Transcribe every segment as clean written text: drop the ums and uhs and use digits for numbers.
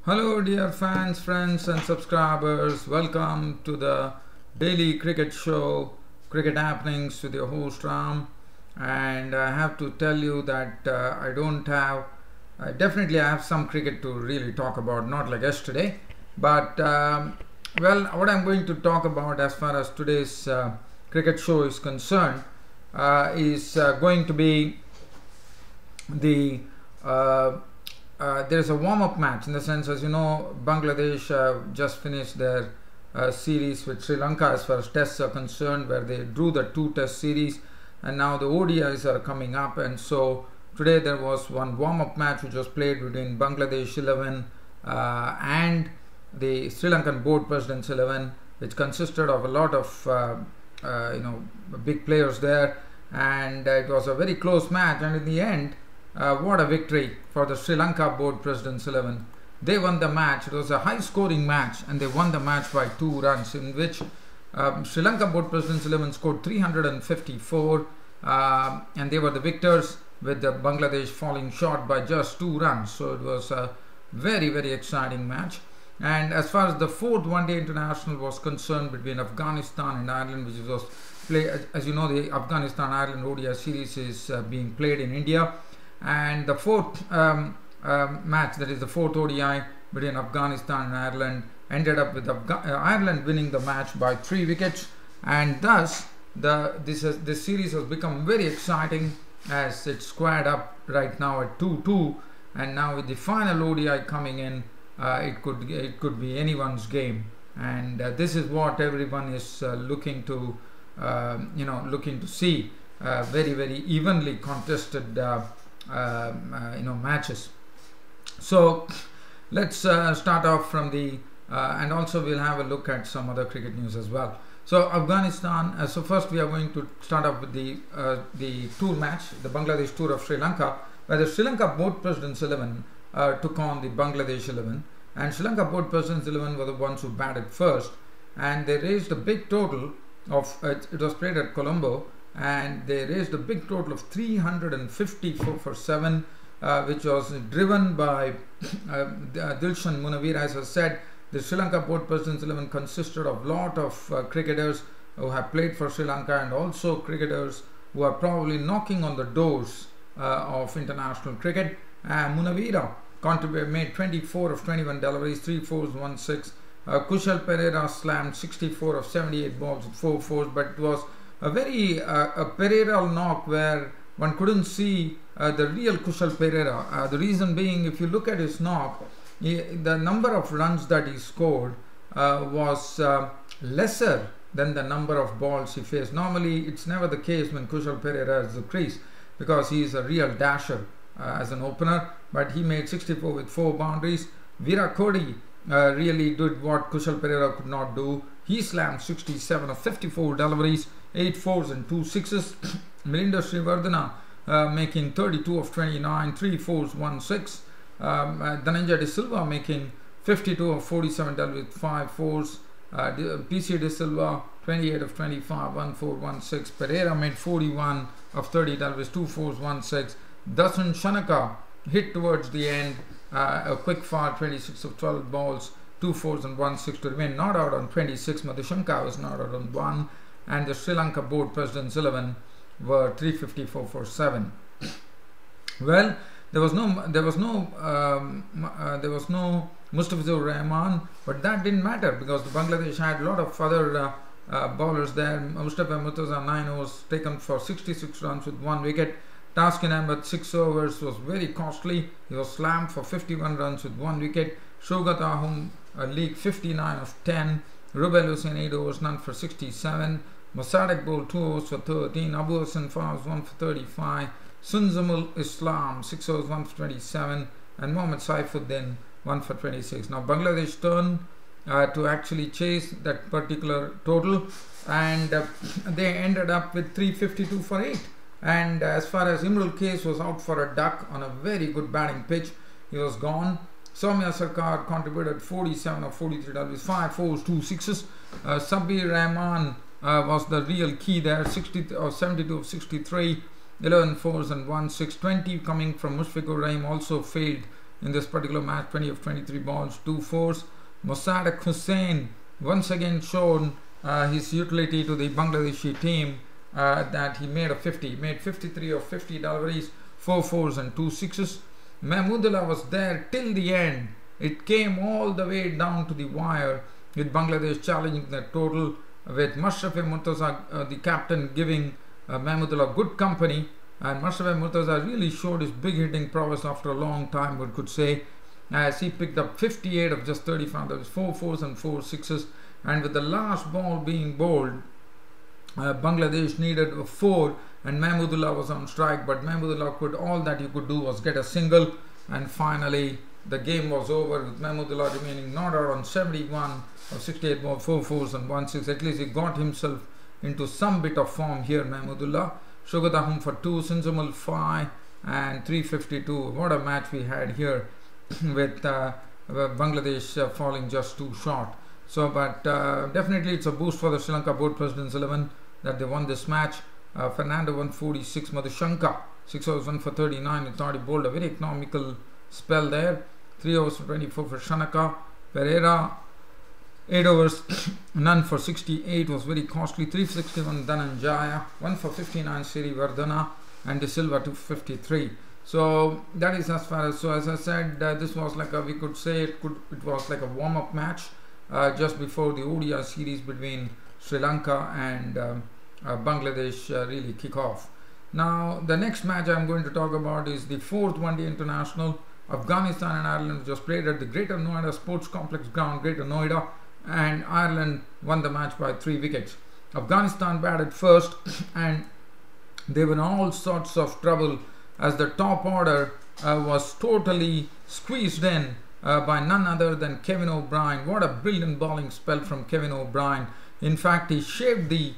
Hello dear fans, friends and subscribers. Welcome to the daily cricket show, Cricket Happenings with your host Ram. And I have to tell you that I definitely have some cricket to really talk about, not like yesterday. But well, what I'm going to talk about as far as today's cricket show is concerned is going to be the there's a warm-up match, in the sense, as you know, Bangladesh just finished their series with Sri Lanka as far as tests are concerned, where they drew the two-test series, and now the ODIs are coming up. And so today there was one warm-up match which was played between Bangladesh 11 and the Sri Lankan Board Presidents 11, which consisted of a lot of big players there, and it was a very close match. And in the end, what a victory for the Sri Lanka Board Presidents 11. They won the match. It was a high scoring match, and they won the match by 2 runs, in which Sri Lanka Board Presidents 11 scored 354 and they were the victors, with the Bangladesh falling short by just 2 runs. So it was a very, very exciting match. And as far as the 4th one-day international was concerned, between Afghanistan and Ireland, which was played, as you know, the Afghanistan-Ireland ODI series is being played in India. And the 4th match, that is the 4th ODI between Afghanistan and Ireland, ended up with Ireland winning the match by 3 wickets, and thus this series has become very exciting, as it's squared up right now at 2-2, and now with the final ODI coming in, it could be anyone's game, and this is what everyone is looking to see, very, very evenly contested matches. So let's start off from the and also we'll have a look at some other cricket news as well. So Afghanistan, so first we are going to start off with the tour match, the Bangladesh tour of Sri Lanka, where the Sri Lanka Board Presidents 11 took on the Bangladesh 11, and Sri Lanka Board Presidents 11 were the ones who batted first, and they raised a big total of it was played at Colombo, and they raised a big total of 354 for 7, which was driven by Dilshan Munawir. As I said, the Sri Lanka Board Presidents 11 consisted of a lot of cricketers who have played for Sri Lanka, and also cricketers who are probably knocking on the doors of international cricket. Munawira made 24 of 21 deliveries, 3 fours, 1 6. Kushal Pereira slammed 64 of 78 balls with 4 fours, but it was a very Pereira knock where one couldn't see the real Kushal Pereira. The reason being, if you look at his knock, the number of runs that he scored was lesser than the number of balls he faced. Normally, it's never the case when Kushal Pereira is the crease, because he is a real dasher as an opener, but he made 64 with 4 boundaries. Virat Kohli really did what Kushal Pereira could not do. He slammed 67 of 54 deliveries, 8 fours and 2 sixes. Milinda Srivardhana making 32 of 29, 3 fours, 1 6. Dhananjay De Silva making 52 of 47 deliveries with 5 fours. PC De Silva 28 of 25, 1 4, 1 6. Pereira made 41 of 30 deliveries, 2 fours, 1 6. Dasun Shanaka hit towards the end, a quick fire, 26 of 12 balls, 2 fours and 1 6 to remain not out on 26. Madhushanka was not out on 1, and the Sri Lanka Board Presidents 11 were 354 for 7. Well, there was no Mustafizur Rahman, but that didn't matter, because the Bangladesh had a lot of other bowlers there. Mustafa Murtaza 9 overs taken for 66 runs with 1 wicket. Taskin Ahmed 6 overs was very costly. He was slammed for 51 runs with 1 wicket. Shogat Ahum league 59 of 10. Rubel Hussain 8 overs, none for 67. Mosadek bowled 2 overs for 13. Abu Hassan Fawaz 1 for 35. Sunzamul Islam 6 overs, 1 for 27. And Mohammad Saifuddin 1 for 26. Now Bangladesh turned to actually chase that particular total, and they ended up with 352 for 8. And as far as Imrul Case was out for a duck on a very good batting pitch, he was gone. Soumya Sarkar contributed 47 of 43 deliveries, 5 fours, 2 sixes. Sabir Rahman was the real key there, 72 of 63, 11 fours and 1 6. 20 coming from Mushfiqur Rahim also failed in this particular match, 20 of 23 balls, 2 fours. Mosaddeq Hussain once again shown his utility to the Bangladeshi team, that he made a 50. He made 53 of 50 deliveries, 4 fours and 2 sixes. Mahmudullah was there till the end. It came all the way down to the wire, with Bangladesh challenging the total, with Mashrafe Murtaza, the captain, giving Mahmudullah good company. And Mashrafe Murtaza really showed his big hitting prowess after a long time, one could say, as he picked up 58 of just 35. There was 4 fours and 4 sixes. And with the last ball being bowled, Bangladesh needed a 4, and Mahmudullah was on strike, but Mahmudullah could, all that he could do was get a single, and finally the game was over with Mahmudullah remaining not out on 71 of 68 balls, 4 fours and 1 6. At least he got himself into some bit of form here, Mahmudullah. Shogatahum for 2, Sinzamul 5 and 352. What a match we had here with Bangladesh falling just too short. So, but definitely it's a boost for the Sri Lanka Board Presidents 11 that they won this match. Fernando 146, Madhushanka 6 overs 1 for 39. It's already bowled a very economical spell there. 3 overs for 24 for Shanaka. Pereira 8 overs none for 68 was very costly. 361 Dhananjaya, 1 for 59 Siri Vardhana, and De Silva 253. So that is as far as, so as I said, this was like a, we could say it was like a warm-up match just before the ODI series between Sri Lanka and Bangladesh really kick off. Now the next match I'm going to talk about is the 4th one-day international. Afghanistan and Ireland was just played at the Greater Noida Sports Complex ground, Greater Noida, and Ireland won the match by 3 wickets. Afghanistan batted first, and they were in all sorts of trouble as the top order was totally squeezed in by none other than Kevin O'Brien. What a brilliant bowling spell from Kevin O'Brien. In fact, he shaved the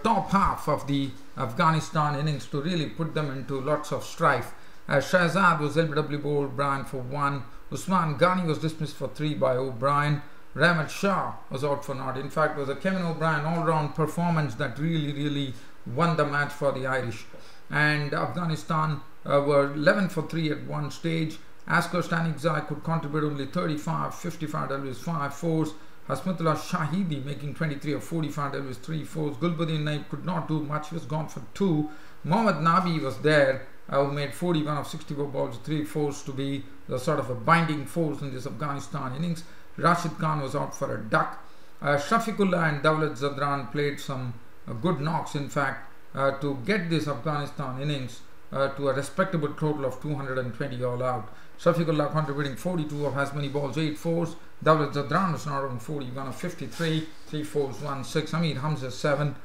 top half of the Afghanistan innings to really put them into lots of strife. Shahzad was LBW bowled O'Brien for 1. Usman Ghani was dismissed for 3 by O'Brien. Rahmat Shah was out for naught. In fact, it was a Kevin O'Brien all-round performance that really won the match for the Irish. And Afghanistan were 11 for 3 at one stage. Askar Stanikzai could contribute only 35, 55 deliveries, 5 fours. Hasmatullah Shahidi making 23 of 45 deliveries, 3 fours. Gulbuddin Naib could not do much, he was gone for 2. Mohammad Nabi was there, who made 41 of 64 balls, 3 fours, to be the sort of a binding force in this Afghanistan innings. Rashid Khan was out for a duck. Shafiqullah and Dawlat Zadran played some good knocks, in fact, to get this Afghanistan innings to a respectable total of 220 all out. Shafiqullah contributing 42 of as many balls, 8 fours. Dawlat Zadran was not on 41 of 53, 3 fours, 1 6. Amir Hamza 7.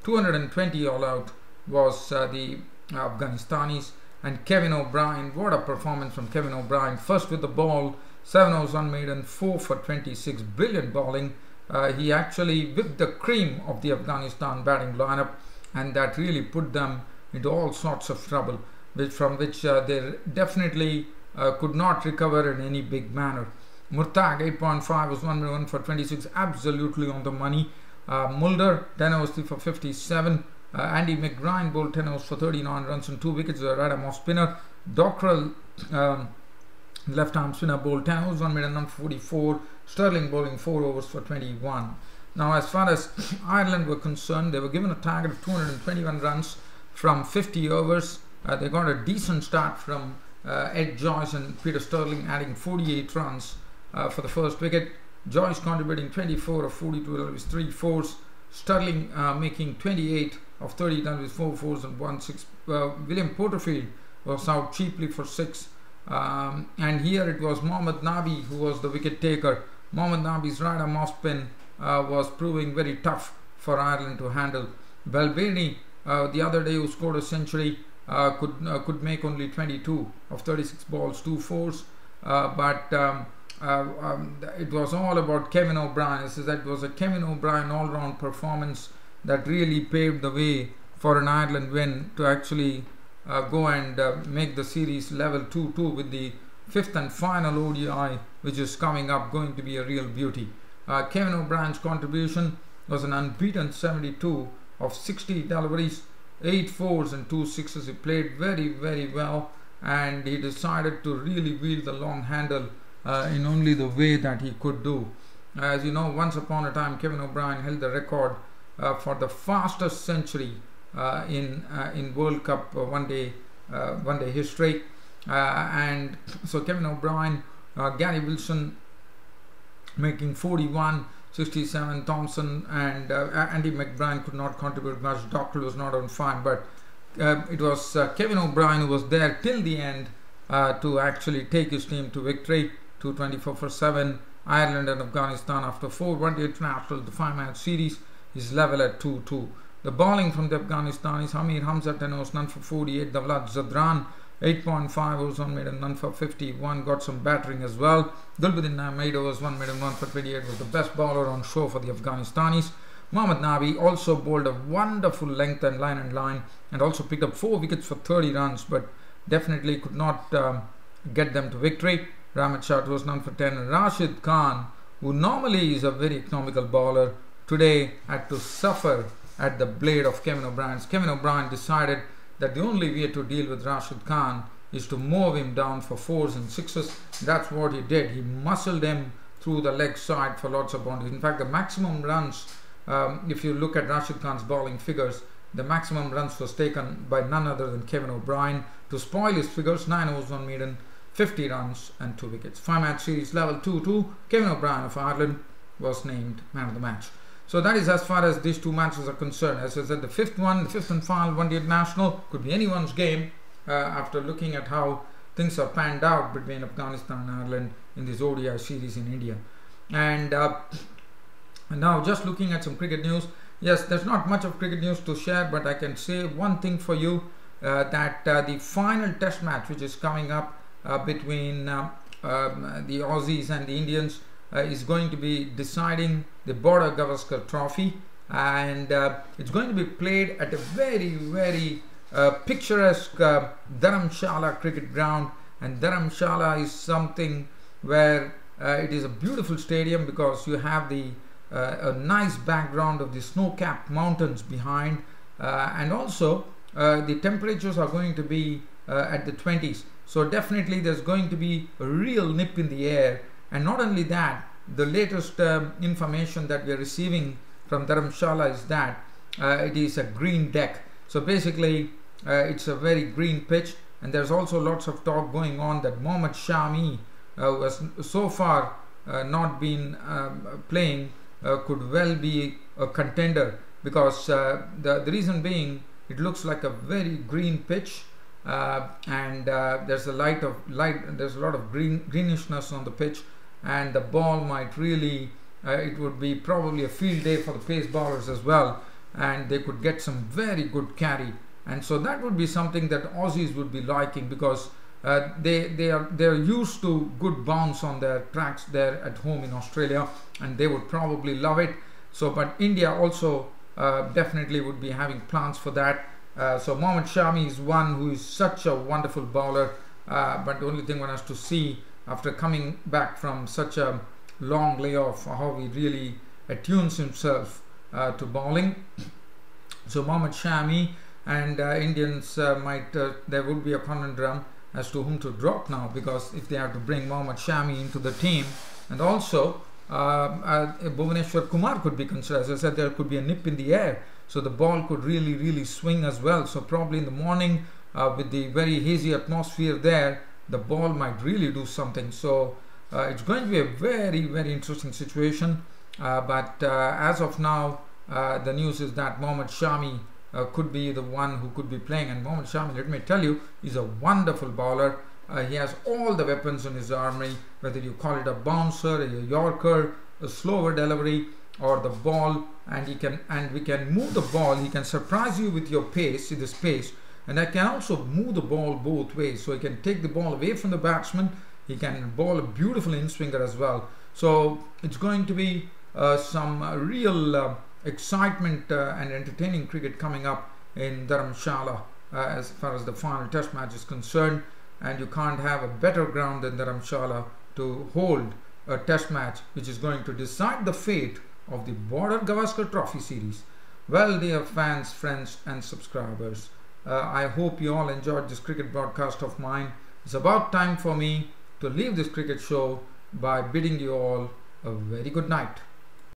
220 all out was the Afghanistanis. And Kevin O'Brien, what a performance from Kevin O'Brien. First with the ball, 7 overs unmaiden, 4 for 26. Brilliant bowling. He actually whipped the cream of the Afghanistan batting lineup, and that really put them into all sorts of trouble, from which they definitely could not recover in any big manner. Murtag 8.5 was 1 for 26, absolutely on the money. Mulder 10 overs 3 for 57. Andy McGrine bowled 10 overs for 39 runs and 2 wickets. A right-arm off spinner. Dockrell, left-arm spinner, bowled 10 overs, 1 maiden, none for 44. Sterling bowling 4 overs for 21. Now, as far as Ireland were concerned, they were given a target of 221 runs from 50 overs. They got a decent start from Ed Joyce and Peter Sterling, adding 48 runs for the first wicket. Joyce contributing 24 of 42 deliveries, 3 fours. Sterling making 28 of 30 deliveries, 4 fours and 1 6. William Porterfield was out cheaply for 6. And here it was Mohammad Nabi who was the wicket taker. Mohammad Nabi's right-arm off spin was proving very tough for Ireland to handle. Balbini, the other day, who scored a century, could make only 22 of 36 balls, 2 fours. But it was all about Kevin O'Brien. It was a Kevin O'Brien all-round performance that really paved the way for an Ireland win to actually go and make the series level 2-2 with the 5th and final ODI, which is coming up, going to be a real beauty. Kevin O'Brien's contribution was an unbeaten 72 of 60 deliveries, 8 fours and 2 sixes. He played very well, and he decided to really wield the long handle in only the way that he could do. As you know, once upon a time, Kevin O'Brien held the record for the fastest century in World Cup one day history, and so Kevin O'Brien, Gary Wilson making 41, 67, Thompson and Andy McBride could not contribute much. Dockrell was not on fire, but it was Kevin O'Brien who was there till the end to actually take his team to victory. 224 for 7. Ireland and Afghanistan, after 4 one-day international, the 5-match series is level at 2-2. The bowling from the Afghanistan is Amir Hamza, 10 overs, none for 48. Davlat Zadran, 8.5 overs, 1 maiden, none for 51. Got some battering as well. Gulbuddin Naim, 8 overs, 1 maiden, 1 for 28, was the best bowler on show for the Afghanistanis. Mohammad Nabi also bowled a wonderful length and line, and also picked up 4 wickets for 30 runs, but definitely could not get them to victory. Rahmat Shah was none for 10. Rashid Khan, who normally is a very economical bowler, today had to suffer at the blade of Kevin O'Brien's. Kevin O'Brien decided that the only way to deal with Rashid Khan is to mow him down for 4s and 6s. That's what he did. He muscled him through the leg side for lots of boundaries. In fact, the maximum runs, if you look at Rashid Khan's bowling figures, the maximum runs was taken by none other than Kevin O'Brien. To spoil his figures, 9 overs, 1 maiden, 50 runs and 2 wickets. 5-match series level 2-2. Kevin O'Brien of Ireland was named man of the match. So that is as far as these 2 matches are concerned. As I said, the fifth and final one-day international could be anyone's game after looking at how things are panned out between Afghanistan and Ireland in this ODI series in India. And now just looking at some cricket news. Yes, there's not much of cricket news to share, but I can say one thing for you, that the final test match which is coming up between the Aussies and the Indians is going to be deciding the Border Gavaskar Trophy, and it's going to be played at a very picturesque Dharamshala cricket ground. And Dharamshala is something where it is a beautiful stadium because you have the a nice background of the snow-capped mountains behind, and also the temperatures are going to be at the 20s. So definitely there's going to be a real nip in the air. And not only that, the latest information that we are receiving from Dharamshala is that it is a green deck. So basically it's a very green pitch, and there's also lots of talk going on that Mohammad Shami, who has so far not been playing, could well be a contender, because the reason being, it looks like a very green pitch. And there's a lot of greenishness on the pitch, and the ball might really it would be probably a field day for the pace bowlers as well, and they could get some very good carry. And so that would be something that Aussies would be liking, because they're used to good bounce on their tracks there at home in Australia, and they would probably love it. So but India also definitely would be having plans for that. So Mohammad Shami is one who is such a wonderful bowler, but the only thing one has to see after coming back from such a long layoff, how he really attunes himself to bowling. So Mohammad Shami, and Indians there would be a conundrum as to whom to drop now, because if they have to bring Mohammad Shami into the team, and also Bhuvaneshwar Kumar could be considered. As I said, there could be a nip in the air, so the ball could really swing as well. So probably in the morning, with the very hazy atmosphere there, the ball might really do something. So it's going to be a very interesting situation. But as of now, the news is that Mohammad Shami could be the one who could be playing. And Mohammad Shami, let me tell you, is a wonderful bowler. He has all the weapons in his armory, whether you call it a bouncer, a yorker, a slower delivery, or the ball, and we can move the ball. He can surprise you with your pace, with his pace, and I can also move the ball both ways. So he can take the ball away from the batsman. He can bowl a beautiful in-swinger as well. So it's going to be some real excitement and entertaining cricket coming up in Dharamshala as far as the final test match is concerned. And you can't have a better ground than Dharamshala to hold a test match which is going to decide the fate of the Border Gavaskar Trophy series. Well, dear fans, friends and subscribers, I hope you all enjoyed this cricket broadcast of mine. It's about time for me to leave this cricket show by bidding you all a very good night.